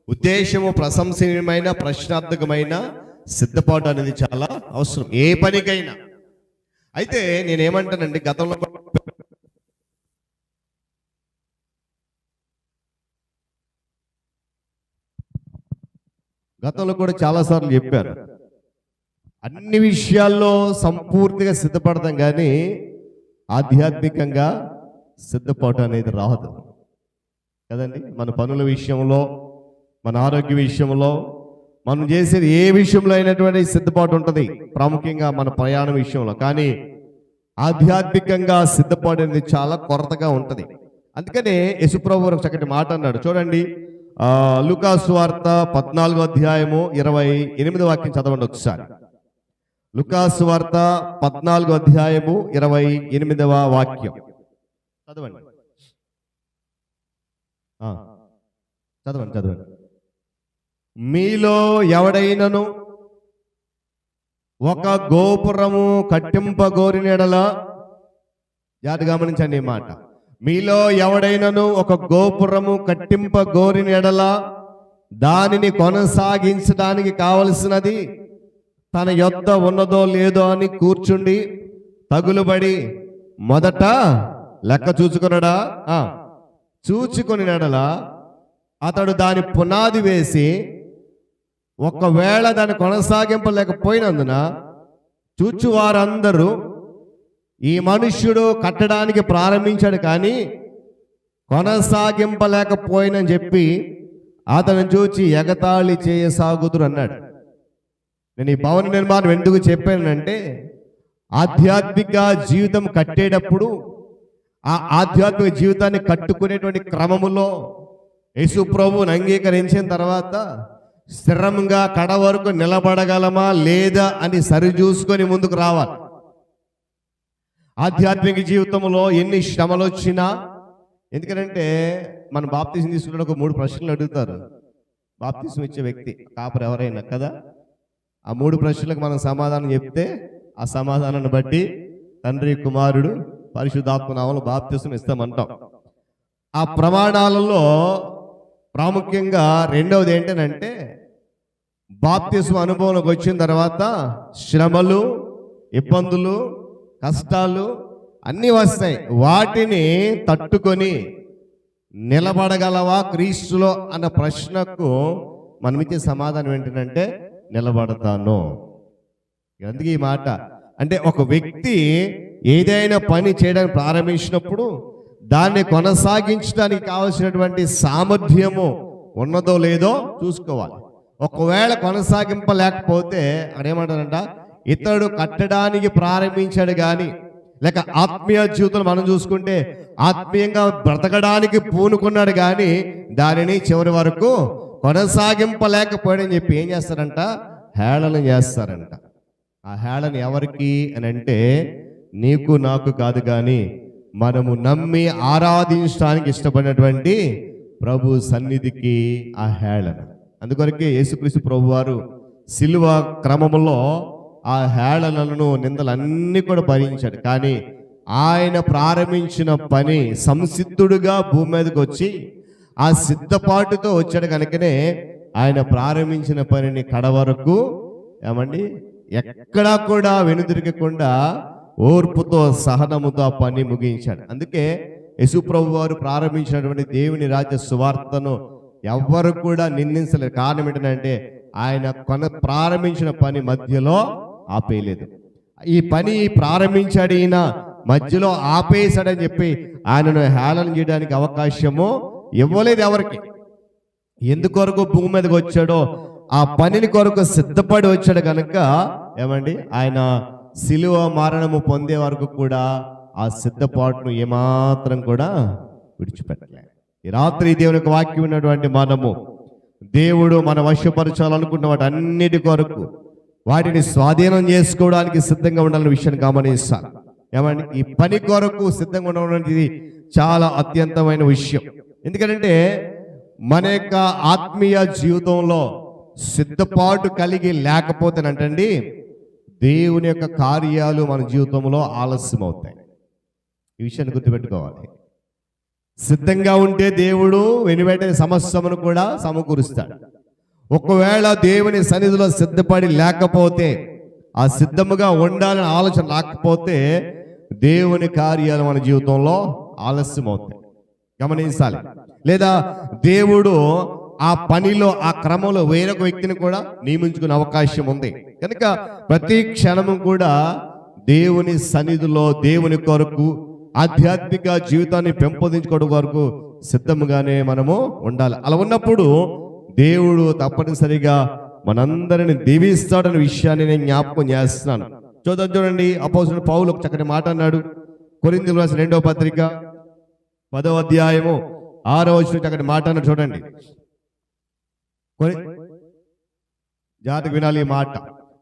ఉద్దేశము ప్రశంసనీయమైన ప్రశ్నార్థకమైన సిద్ధపాటు అనేది చాలా అవసరం ఏ పనికైనా. అయితే నేనేమంటానండి, గతంలో కూడా చాలాసార్లు చెప్పాను, అన్ని విషయాల్లో సంపూర్తిగా సిద్ధపడతాం, కానీ ఆధ్యాత్మికంగా సిద్ధపాటు అనేది రాదు కదండి. మన పనుల విషయంలో, మన ఆరోగ్య విషయంలో, మనం చేసేది ఏ విషయంలో అయినటువంటి సిద్ధపాటు ఉంటుంది, ప్రాముఖ్యంగా మన ప్రయాణ విషయంలో. కానీ ఆధ్యాత్మికంగా సిద్ధపాటు అనేది చాలా కొరతగా ఉంటుంది. అందుకనే యేసుప్రభు ఒక చక్కటి మాట అన్నాడు. చూడండి, లూకాసు వార్త 14వ అధ్యాయము 28వ వాక్యం చదవండి ఒకసారి. లూకాసు వార్త 14వ అధ్యాయము 28వ వాక్యం చదవండి. చదవండి. మీలో ఎవడైనను ఒక గోపురము కట్టింపగోరిన యెడల, జాగ్రత్తగా గమనించండి ఈ మాట, మీలో ఎవడైనను ఒక గోపురము కట్టింపగోరిన యెడల దానిని కొనసాగించడానికి కావలసినది తన యొద్ద ఉన్నదో లేదో అని కూర్చుండి తగులుబడి మొదట లెక్క చూచుకొనడా? చూచుకొని యెడల అతడు దాని పునాది వేసి ఒకవేళ దాన్ని కొనసాగింపలేకపోయినందున చూచువారందరూ ఈ మనుష్యుడు కట్టడానికి ప్రారంభించాడు కానీ కొనసాగింపలేకపోయినని చెప్పి అతను చూచి ఎగతాళి చేయసాగుదురు అన్నాడు. నేను ఈ భవన నిర్మాణం ఎందుకు చెప్పానంటే, ఆధ్యాత్మిక జీవితం కట్టేటప్పుడు ఆ ఆధ్యాత్మిక జీవితాన్ని కట్టుకునేటువంటి క్రమములో యేసు ప్రభువుని అంగీకరించిన తర్వాత స్థిరంగా కడ వరకు నిలబడగలమా లేదా అని సరిచూసుకొని ముందుకు రావాలి. ఆధ్యాత్మిక జీవితంలో ఎన్ని శ్రమలు వచ్చినా, ఎందుకంటే మన బాప్తిసం తీసుకున్న ఒక 3 ప్రశ్నలు అడుగుతారు బాప్తిసం ఇచ్చే వ్యక్తి, కాపరు ఎవరైనా కదా. ఆ 3 ప్రశ్నలకు మనం సమాధానం చెప్తే ఆ సమాధానాన్ని బట్టి తండ్రి, కుమారుడు, పరిశుద్ధాత్మ నామములో బాప్తిసం ఇస్తామంటాం. ఆ ప్రమాణాలలో ప్రాముఖ్యంగా రెండవది ఏంటంటే బాప్తిస్మ అనుభవంలోకి వచ్చిన తర్వాత శ్రమలు, ఇబ్బందులు, కష్టాలు అన్నీ వస్తాయి. వాటిని తట్టుకొని నిలబడగలవా క్రీస్తులో అన్న ప్రశ్నకు మనం ఇచ్చే సమాధానం ఏంటంటే నిలబడతాను. అందుకే ఈ మాట అంటే ఒక వ్యక్తి ఏదైనా పని చేయడానికి ప్రారంభించినప్పుడు దాన్ని కొనసాగించడానికి కావలసినటువంటి సామర్థ్యము ఉన్నదో లేదో చూసుకోవాలి. ఒకవేళ కొనసాగింపలేకపోతే అక్కడ ఏమంటారంట, ఇతడు కట్టడానికి ప్రారంభించాడు కానీ, లేక ఆత్మీయ జీవితంలో మనం చూసుకుంటే ఆత్మీయంగా బ్రతకడానికి పూనుకున్నాడు కానీ దానిని చివరి వరకు కొనసాగింపలేకపోయాడని చెప్పి ఏం చేస్తారంట, హేళన చేస్తారంట. ఆ హేళన ఎవరికి అని అంటే నీకు నాకు కాదు కానీ మనము నమ్మి ఆరాధించడానికి ఇష్టపడినటువంటి ప్రభు సన్నిధికి ఆ హేళన. అందుకొరకే యేసుక్రీస్తు ప్రభు వారు సిలువ క్రమంలో ఆ హేళనలను, నిందలన్నీ కూడా భరించాడు. కానీ ఆయన ప్రారంభించిన పని సంసిద్ధుడుగా భూమి మీదకి వచ్చి ఆ సిద్ధపాటుతో వచ్చాడు కనుకనే ఆయన ప్రారంభించిన పనిని కడవరకు ఏమండి ఎక్కడా కూడా వెనుదిరగకుండా ఓర్పుతో, సహనముతో ఆ పని ముగించాడు. అందుకే యేసు ప్రభు వారు ప్రారంభించినటువంటి దేవుని రాజ్య సువార్తను ఎవ్వరు కూడా నిందించలేరు. కారణం ఏంటంటే ఆయన ప్రారంభించిన పని మధ్యలో ఆపేయలేదు. ఈ పని ప్రారంభించాడు, ఈయన మధ్యలో ఆపేశాడని చెప్పి ఆయనను హేళన చేయడానికి అవకాశము ఇవ్వలేదు ఎవరికి. ఎందుకొరకు భూమి మీదకి వచ్చాడో ఆ పనిని కొరకు సిద్ధపడి వచ్చాడు కనుక ఏమండి ఆయన సిలువ మరణము పొందే వరకు కూడా ఆ సిద్ధపాటును ఏమాత్రం కూడా విడిచిపెట్టలేదు. ఈ రాత్రి దేవుని యొక్క వాక్యం ఉన్నటువంటి మనము దేవుడు మన వశపరచాలనుకున్న వాటి అన్నిటి కొరకు వాటిని స్వాధీనం చేసుకోవడానికి సిద్ధంగా ఉండాలనే విషయాన్ని గమనిస్తాను. ఏమండి ఈ పని కొరకు సిద్ధంగా ఉండడం అనేది చాలా అత్యంతమైన విషయం. ఎందుకంటే మన యొక్క ఆత్మీయ జీవితంలో సిద్ధపాటు కలిగి లేకపోతేనంటండి దేవుని యొక్క కార్యాలు మన జీవితంలో ఆలస్యం అవుతాయి. ఈ విషయాన్ని గుర్తుపెట్టుకోవాలి. సిద్ధంగా ఉంటే దేవుడు వెనువెంటనే సమస్యను కూడా సమకూరుస్తాడు. ఒకవేళ దేవుని సన్నిధిలో సిద్ధపడి లేకపోతే, ఆ సిద్ధముగా ఉండాలని ఆలోచన లేకపోతే దేవుని కార్యాలు మన జీవితంలో ఆలస్యం అవుతాయి. గమనించాలి. లేదా దేవుడు ఆ పనిలో, ఆ క్రమంలో వేరొక వ్యక్తిని కూడా నియమించుకునే అవకాశం ఉంది. కనుక ప్రతి క్షణము కూడా దేవుని సన్నిధిలో దేవుని కొరకు ఆధ్యాత్మిక జీవితాన్ని పెంపొందించుకోవడం వరకు సిద్ధముగానే మనము ఉండాలి. అలా ఉన్నప్పుడు దేవుడు తప్పనిసరిగా మనందరిని దీవిస్తాడనే విషయాన్ని నేను జ్ఞాపకం చేస్తున్నాను. చూడండి అపోస్తలుడు పౌలు ఒక చక్కటి మాట అన్నాడు. కొరింథీయులకు రాసిన 2వ పత్రిక 10వ అధ్యాయము 6వ వచనం చక్కటి మాట అన్నాడు. చూడండి, జాగ్రత్తగా వినాలి ఈ మాట.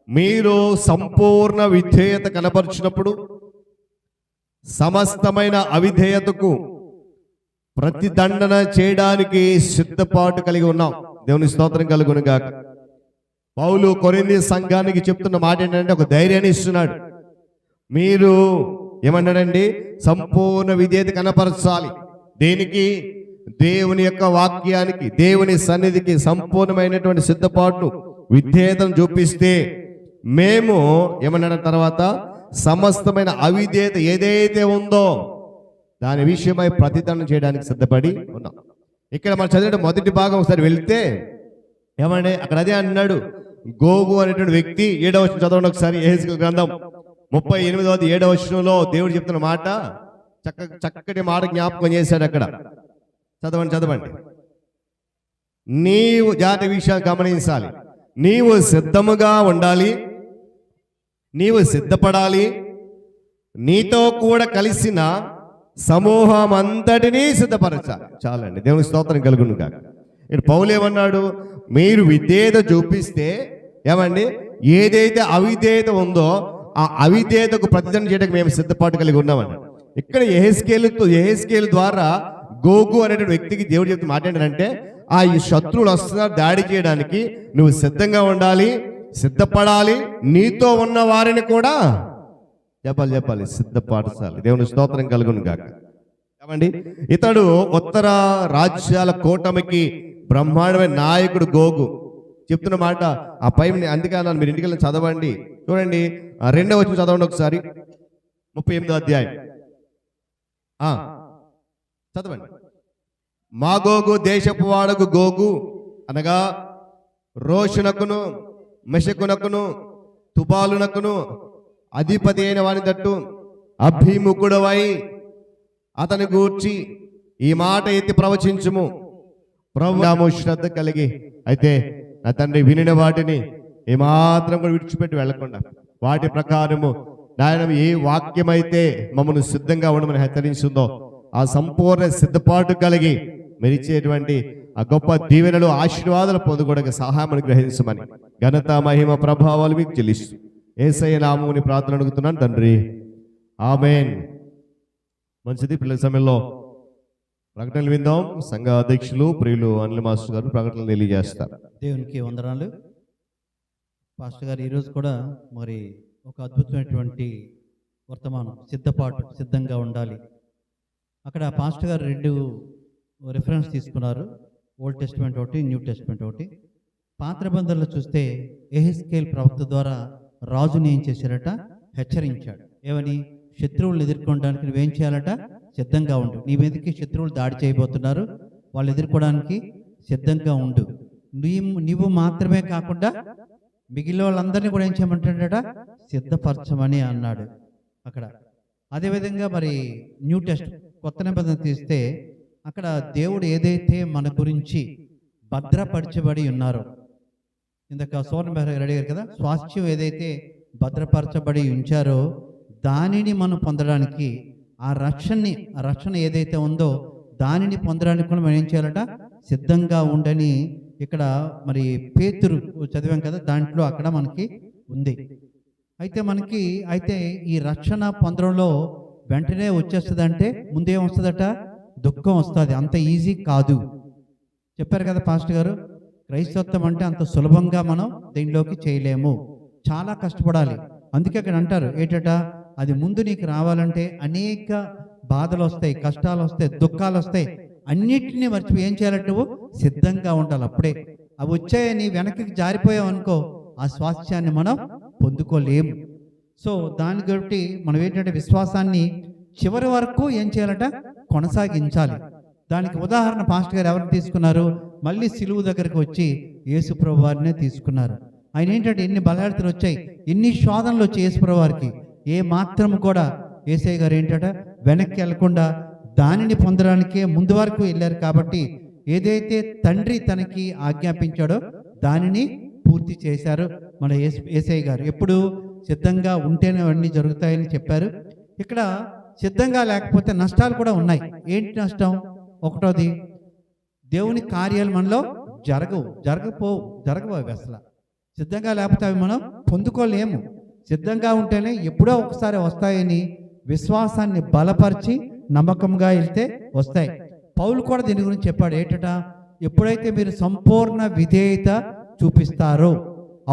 మీరు సంపూర్ణ విధేయత కనపరిచినప్పుడు సమస్తమైన అవిధేయతకు ప్రతిదండన చేయడానికి సిద్ధపాటు కలిగి ఉన్నాం. దేవుని స్తోత్రం కలుగును గాక. పౌలు కొరింథీ సంఘానికి చెప్తున్న మాట ఏంటంటే ఒక ధైర్యాన్ని ఇస్తున్నాడు. మీరు ఏమన్నాడండి, సంపూర్ణ విధేయత కనపరచాలి. దేనికి? దేవుని యొక్క వాక్యానికి, దేవుని సన్నిధికి సంపూర్ణమైనటువంటి సిద్ధపాటు విధేయతను చూపిస్తే మేము ఏమన్నాడు తర్వాత సమస్తమైన అవిధేయత ఏదైతే ఉందో దాని విషయమై ప్రతిదండన చేయడానికి సిద్ధపడి ఉన్నాం. ఇక్కడ మనం చదివిన మొదటి భాగం ఒకసారి వెళ్తే ఏమంటే అక్కడ అదే అన్నాడు. గోగు అనేటువంటి వ్యక్తి 7వ వచనం చదవండి ఒకసారి. యెహెజ్కేలు గ్రంథం 38వ 7వ వచనంలో దేవుడు చెప్తున్న మాట, చక్కటి మాట జ్ఞాపకం చేశాడు అక్కడ. చదవండి. నీవు జాతి విషయాన్ని గమనించాలి. నీవు సిద్ధముగా ఉండాలి, నీవు సిద్ధపడాలి, నీతో కూడా కలిసిన సమూహం అంతటినీ సిద్ధపరచాలి. చాలండి. దేవుని స్తోత్రం కలుగును కాక. ఇక్కడ పౌలు ఏమన్నాడు, మీరు విధేయత చూపిస్తే ఏమండి ఏదైతే అవిధేయత ఉందో ఆ అవిధేయతకు ప్రతిదండన చేయడానికి మేము సిద్ధపాటు కలిగి ఉన్నామని. ఇక్కడ యెహెజ్కేలు ద్వారా గోగు అనేటువంటి వ్యక్తికి దేవుడు చెప్తే మాట ఏంటంటే, ఆ ఈ శత్రువులు వస్తున్నారు దాడి చేయడానికి, నువ్వు సిద్ధంగా ఉండాలి, సిద్ధపడాలి, నీతో ఉన్న వారిని కూడా చెప్పాలి సిద్ధపరచాలి. దేవుని స్తోత్రం కలుగును గాక. ఏమండి ఇతడు ఉత్తర రాజ్యాల కూటమికి బ్రహ్మాండమైన నాయకుడు గోగు. చెప్తున్న మాట ఆ పై అందుకే అన్నాను, మీరు ఇంటికి వెళ్ళి చదవండి. చూడండి, 2వ వచనం చదవండి ఒకసారి, 38వ అధ్యాయం చదవండి. మా గోగు దేశపు వాడకు గోగు అనగా రోషునకును మెషకునకును తుబాలునకును అధిపతి అయిన వాని తట్టు అభిముఖుడవై అతని గూర్చి ఈ మాట ఎత్తి ప్రవచించుము. ప్రభువు శ్రద్ధ కలిగి అయితే నా తండ్రి వినిన వాటిని ఏమాత్రం కూడా విడిచిపెట్టి వెళ్ళకుండా వాటి ప్రకారము నాయన ఏ వాక్యమైతే మమ్మల్ని సిద్ధంగా ఉండమని హెచ్చరించిందో ఆ సంపూర్ణ సిద్ధపాటు కలిగి మెరిచేటువంటి ఆ గొప్ప దీవెనలు ఆశీర్వాదాలు పొందుకోవడానికి సహాయం గ్రహించమని ఘనత మహిమ ప్రభావాలు మీకు చెల్లిస్తూ యేసయ్య నామముని ప్రార్థన అడుగుతున్నాను తండ్రి, ఆమేన్. మంచిది, పిల్లల సమయంలో ప్రకటనలు విందాం. సంఘ అధ్యక్షులు ప్రియులు అనిల్ మాస్టర్ గారు ప్రకటనలు తెలియజేస్తారు. దేవునికి వందనాలు. పాస్టర్ గారు ఈరోజు కూడా మరి ఒక అద్భుతమైనటువంటి వర్తమానం, సిద్ధంగా ఉండాలి. అక్కడ పాస్టర్ గారు 2 రిఫరెన్స్ తీసుకున్నారు, ఓల్డ్ టెస్టిమెంట్ ఒకటి, న్యూ టెస్టిమెంట్ ఒకటి. పాత నిబంధనలు చూస్తే యెహెజ్కేలు ప్రవక్త ద్వారా రాజుని ఏం చేశారట, హెచ్చరించాడు. ఏమని? శత్రువులను ఎదుర్కొనడానికి నువ్వేం చేయాలట, సిద్ధంగా ఉండు. నీ మీదకి శత్రువులు దాడి చేయబోతున్నారు, వాళ్ళు ఎదుర్కోవడానికి సిద్ధంగా ఉండు. నువ్వు మాత్రమే కాకుండా మిగిలిన వాళ్ళందరినీ కూడా ఏం చేయమంటాడట, సిద్ధపరచమని అన్నాడు అక్కడ. అదేవిధంగా మరి న్యూ టెస్ట్ కొత్త నిబంధన తీస్తే అక్కడ దేవుడు ఏదైతే మన గురించి భద్రపరచబడి ఉన్నారో, ఇందాక సోర్ణ గారు అడిగారు కదా, స్వాస్థ్యం ఏదైతే భద్రపరచబడి ఉంచారో దానిని మనం పొందడానికి ఆ రక్షణ ఏదైతే ఉందో దానిని పొందడానికి కూడా మనం ఏం చేయాలట, సిద్ధంగా ఉండని ఇక్కడ మరి పేతురు చదివాం కదా, దాంట్లో అక్కడ మనకి ఉంది. అయితే ఈ రక్షణ పొందడంలో వెంటనే వచ్చేస్తుందంటే ముందేం వస్తుందట, దుఃఖం వస్తుంది. అంత ఈజీ కాదు, చెప్పారు కదా పాస్టర్ గారు. క్రైస్తవత్వం అంటే అంత సులభంగా మనం దీనిలోకి చేయలేము, చాలా కష్టపడాలి. అందుకే అక్కడ అంటారు ఏంటట, అది ముందు నీకు రావాలంటే అనేక బాధలు వస్తాయి, కష్టాలు వస్తాయి, దుఃఖాలు వస్తాయి. అన్నిటినీ మర్చిపోయి ఏం చేయాలంటే నువ్వు సిద్ధంగా ఉండాలి. అప్పుడే అవి వచ్చాయని వెనక్కి జారిపోయావు అనుకో, ఆ స్వాస్థ్యాన్ని మనం పొందుకోలేము. సో దాని కాబట్టి మనం ఏంటంటే విశ్వాసాన్ని చివరి వరకు ఏం చేయాలట, కొనసాగించాలి. దానికి ఉదాహరణ పాస్టర్ గారు ఎవరిని తీసుకున్నారు, మళ్ళీ సిలువు దగ్గరికి వచ్చి యేసు ప్రభు వారినే తీసుకున్నారు. ఆయన ఏంటంటే ఎన్ని బలహీనతలు వచ్చాయి, ఎన్ని శోధనలు వచ్చాయి యేసు ప్రభు వారికి, ఏ మాత్రం కూడా యేసయ్య గారు ఏంటట వెనక్కి వెళ్లకుండా దానిని పొందడానికే ముందు వరకు వెళ్ళారు. కాబట్టి ఏదైతే తండ్రి తనకి ఆజ్ఞాపించాడో దానిని పూర్తి చేశారు మన యేసయ్య గారు. ఎప్పుడు సిద్ధంగా ఉంటేనే అన్నీ జరుగుతాయని చెప్పారు. ఇక్కడ సిద్ధంగా లేకపోతే నష్టాలు కూడా ఉన్నాయి. ఏంటి నష్టం? ఒకటోది, దేవుని కార్యాలు మనలో జరగవు అవి అసలు. సిద్ధంగా లేకపోతే అవి మనం పొందుకోలేము. సిద్ధంగా ఉంటేనే ఎప్పుడో ఒకసారి వస్తాయని విశ్వాసాన్ని బలపరిచి నమ్మకంగా వెళ్తే వస్తాయి. పౌలు కూడా దీని గురించి చెప్పాడు ఏంటట, ఎప్పుడైతే మీరు సంపూర్ణ విధేయత చూపిస్తారో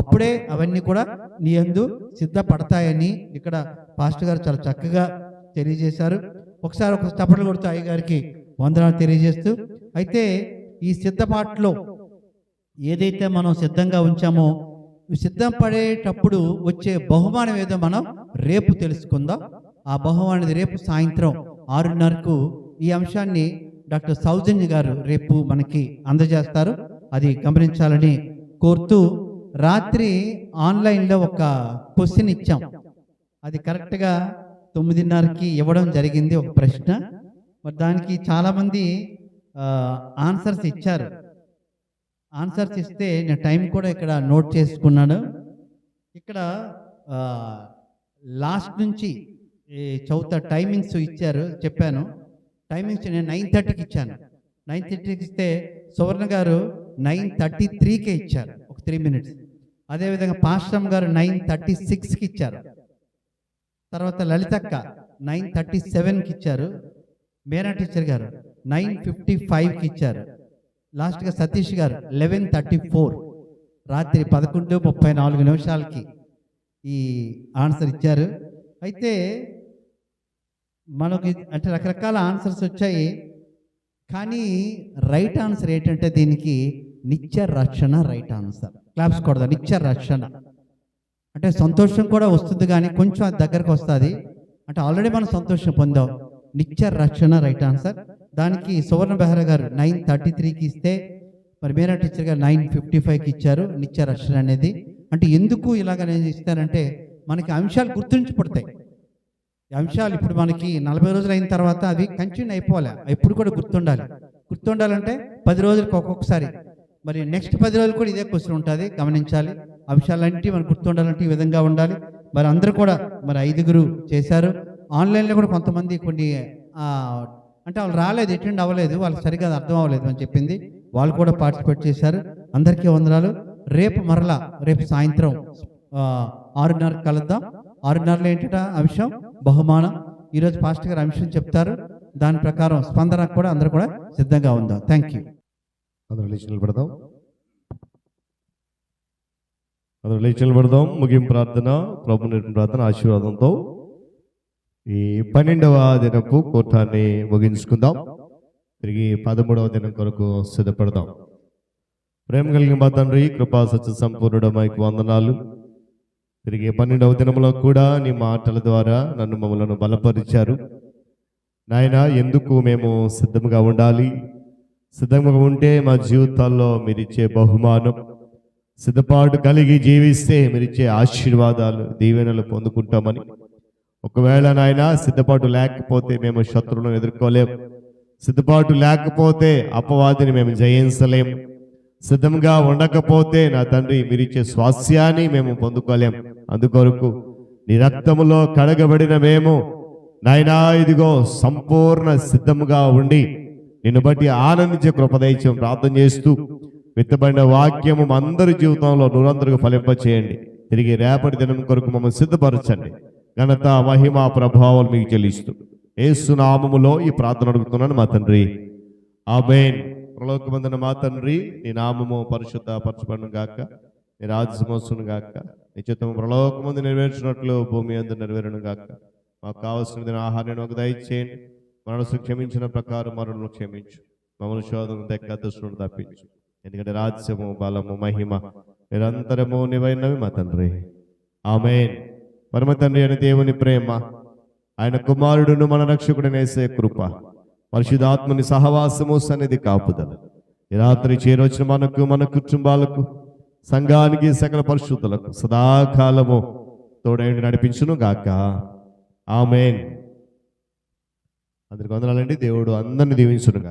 అప్పుడే అవన్నీ కూడా నీ యందు సిద్ధపడతాయని ఇక్కడ పాస్టర్ గారు చాలా చక్కగా తెలియజేశారు. ఒకసారి ఒక చప్పట్లు కొడుతూ అయ్యగారికి వందనాలు తెలియజేస్తూ, అయితే ఈ సిద్ధపాటులో ఏదైతే మనం సిద్ధంగా ఉంచామో సిద్ధం పడేటప్పుడు వచ్చే బహుమానం ఏదో మనం రేపు తెలుసుకుందాం. ఆ బహుమానం రేపు సాయంత్రం 6:30కు ఈ అంశాన్ని డాక్టర్ సౌజన్య గారు రేపు మనకి అందజేస్తారు. అది గమనించాలని కోరుతూ, రాత్రి ఆన్లైన్లో ఒక క్వశ్చన్ ఇచ్చాం. అది కరెక్ట్గా 9:30కి ఇవ్వడం జరిగింది, ఒక ప్రశ్న. మరి దానికి చాలామంది ఆన్సర్స్ ఇచ్చారు. ఆన్సర్స్ ఇస్తే నేను టైం కూడా ఇక్కడ నోట్ చేసుకున్నాను. ఇక్కడ లాస్ట్ నుంచి చౌత టైమింగ్స్ ఇచ్చారు, చెప్పాను. టైమింగ్స్ నేను 9:30కి ఇచ్చాను. 9:30కి ఇస్తే సువర్ణ గారు 9:33కే ఇచ్చారు, ఒక 3 minutes. అదేవిధంగా పాశ్రమ్ గారు 9:36కి ఇచ్చారు. తర్వాత లలితక్క 9:37కి ఇచ్చారు. మేరా టీచర్ గారు 9:55కి ఇచ్చారు. లాస్ట్గా సతీష్ గారు 11:34, రాత్రి 11:34 ఈ ఆన్సర్ ఇచ్చారు. అయితే మనకి అంటే రకరకాల ఆన్సర్స్ వచ్చాయి. కానీ రైట్ ఆన్సర్ ఏంటంటే దీనికి నిత్య రక్షణ రైట్ ఆన్సర్. క్లాప్స్ కొడదా. నిత్య రక్షణ అంటే సంతోషం కూడా వస్తుంది, కానీ కొంచెం అది దగ్గరకు వస్తుంది. అంటే ఆల్రెడీ మనం సంతోషం పొందాం. నిత్య రక్షణ రైట్ ఆన్సర్. దానికి సువర్ణ బెహ్రా గారు 9:33కి ఇస్తే, మరి మీరా టీచర్ గారు 9:55కి ఇచ్చారు నిత్య రక్షణ అనేది. అంటే ఎందుకు ఇలాగ నేను ఇస్తానంటే మనకి అంశాలు గుర్తుంచబడతాయి. ఈ అంశాలు ఇప్పుడు మనకి 40 రోజులు అయిన తర్వాత అవి కంటిన్యూ అయిపోవాలి, ఎప్పుడు కూడా గుర్తుండాలి. గుర్తుండాలంటే 10 రోజులకు ఒక్కొక్కసారి, మరి నెక్స్ట్ 10 రోజులు కూడా ఇదే క్వశ్చన్ ఉంటుంది, గమనించాలి. అంశాలంటే మనకు గుర్తుండాలంటే ఈ విధంగా ఉండాలి. మరి అందరూ కూడా మరి 5గురు చేశారు. ఆన్లైన్లో కూడా కొంతమంది కొన్ని అంటే వాళ్ళు రాలేదు, అటెండ్ అవ్వలేదు, వాళ్ళకి సరిగ్గా అర్థం అవ్వలేదు అని చెప్పింది, వాళ్ళు కూడా పార్టిసిపేట్ చేశారు. అందరికీ వందనాలు. రేపు సాయంత్రం 6:30 కలుద్దాం. 6:30లో ఏంటంటే అంశం బహుమానం. ఈరోజు పాస్టర్ గారు అంశం చెప్తారు, దాని ప్రకారం స్పందన కూడా అందరూ కూడా సిద్ధంగా ఉందాం. Thank you. అందరూ లేచి నిలబడదాం. అందరూ లేచి నిలబడదాం. ముగింపు ప్రార్థన, ప్రభు నేర్పిన ప్రార్థన ఆశీర్వాదంతో ఈ 12వ దినపు కూటాన్ని ముగించుకుందాం. తిరిగి 13వ దినం కొరకు సిద్ధపడదాం. ప్రేమ కలిగిన మా తండ్రి, కృపా సత్య సంపూర్ణుడ మైకు వందనాలు. తిరిగి 12వ దినంలో కూడా నీ మాటల ద్వారా నన్ను మమ్మలను బలపరిచారు నాయన. ఎందుకు మేము సిద్ధంగా ఉండాలి, సిద్ధంగా ఉంటే మా జీవితాల్లో మీరిచ్చే బహుమానం, సిద్ధపాటు కలిగి జీవిస్తే మీరిచ్చే ఆశీర్వాదాలు, దీవెనలు పొందుకుంటామని. ఒకవేళ నాయన సిద్ధపాటు లేకపోతే మేము శత్రువులను ఎదుర్కోలేం, సిద్ధపాటు లేకపోతే అపవాదిని మేము జయించలేం, సిద్ధంగా ఉండకపోతే నా తండ్రి మీరిచ్చే స్వాస్యాన్ని మేము పొందుకోలేం. అందుకొరకు నీ రక్తములో కడగబడిన మేము నాయనా ఇదిగో సంపూర్ణ సిద్ధముగా ఉండి నిన్ను బట్టి ఆనందించే కృపదైత్యం ప్రార్థన చేస్తూ విత్తబడిన వాక్యము అందరి జీవితంలో నూరంతరుగా ఫలింపచేయండి. తిరిగి రేపటి దినం కొరకు మమ్మల్ని సిద్ధపరచండి. ఘనత మహిమ ప్రభావాలు మీకు చెల్లిస్తూ యేసు నామములో ఈ ప్రార్థన అడుగుతున్నాను మా తండ్రి, ఆమేన్. పరలోకమందున మా తండ్రి, నీ నామము పరిశుద్ధ పరచబడును గాక, నీ రాజ్యము వచ్చును గాక, నీ చిత్తము పరలోకమందు నెరవేర్చినట్లు భూమి అందు నెరవేరును గాక. మాకు కావలసిన ఆహారాన్ని మాకు దయచేయండి, మనసు క్షమించిన ప్రకారం మరణను క్షమించు, మమ్మల్ని శోధన దక్క దుష్టును తప్పించు. ఎందుకంటే రాజ్యము బలము మహిమ నిరంతరము నీవైనవి మా తండ్రి, ఆమేన్. పరమ తండ్రి అయిన దేవుని ప్రేమ, ఆయన కుమారుడును మన రక్షకుడు నేసే కృప, పరిశుద్ధాత్మని సహవాసము సన్నిధి కాపుదల ఈ రాత్రి చేరొచ్చిన మనకు, మన కుటుంబాలకు, సంఘానికి, సకల పరిశుద్ధులకు సదాకాలము తోడైండి నడిపించును గాక, ఆమేన్. అందరికి వందనాలండి. దేవుడు అందరిని దీవించును గాక.